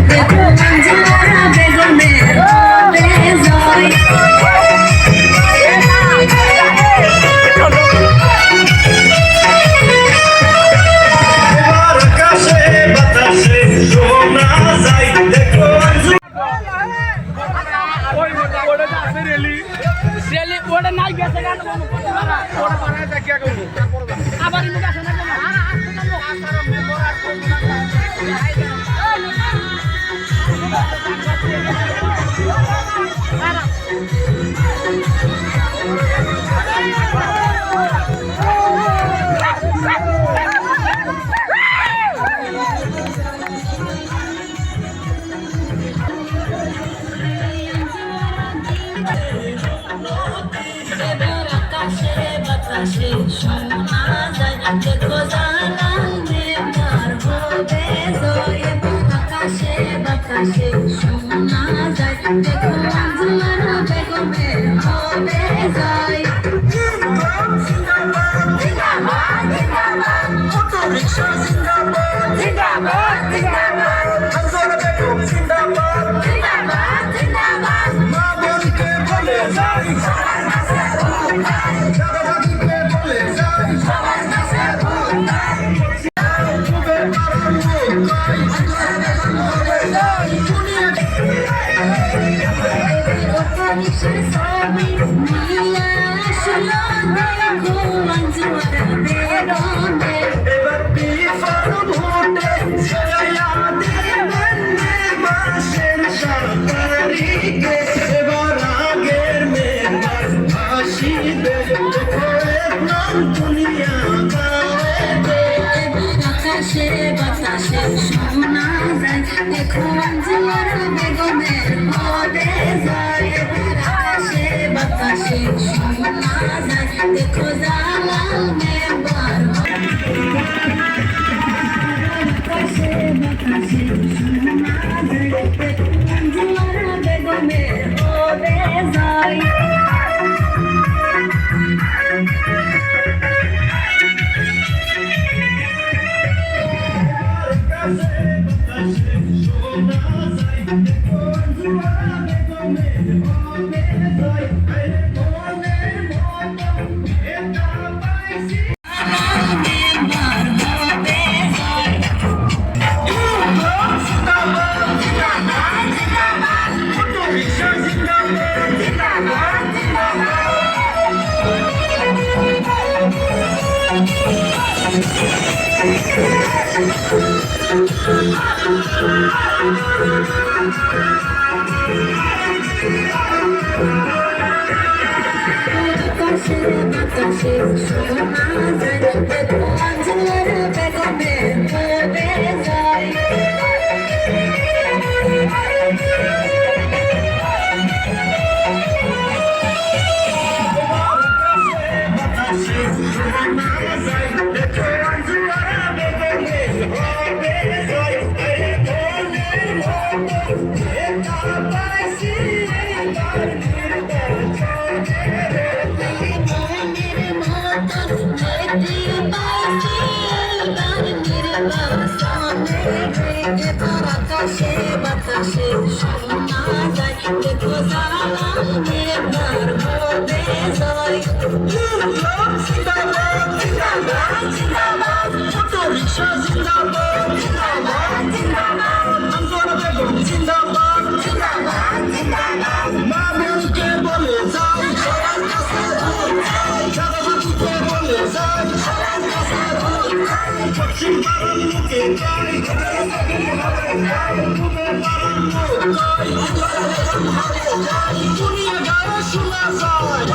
দেখো মঞ্জুরা বেগমের হবে জয়। ওটা নাই গেছে কেন আবার আকাশে শোনা যায় দেখো জালালে মার হবে জয়। আকাশে বাতাসে শোনা যায় দেখো মঞ্জুরা বেগমের হবে জয়। জিন্দাবাদ জিন্দাবাদ জিন্দাবাদ অটো রিকশা জিন্দাবাদ জিন্দাবাদ জিন্দাবাদ মঞ্জুরা বেগম জিন্দাবাদ জিন্দাবাদ জিন্দাবাদ মা বলকে বলে যাই সবার কাছে আকাশে বাতাসে শোনা যায় দেখো মঞ্জুরা বেগমের হবে জয়। আকাশে বাতাসে শোনা যায় দেখো জালালে মার আকাশে বাতাসে শোনা যায় দেখো মঞ্জুরা বেগমের হবে জয়। আকাশে বাতাসে শোনা যায় দেখো মঞ্জুরা বেগমের হবে জয়। আকাশে বাতাসে শোনা যায় দেখো জালালে মার হবে জয়। জিন্দাবাদ জিন্দাবাদ জিন্দাবাদ অটো রিকশা জিন্দাবাদ জিন্দাবাদ জিন্দাবাদ মঞ্জুরা বেগম জিন্দাবাদ জিন্দাবাদ জিন্দাবাদ মা বলকে বলে যাই সবার কাছে দাদাকে বলে যাই সবার কাছে পশ্চিম পাড়ার মুখে যাই দুনিয়া গায়ে শোনা যায়।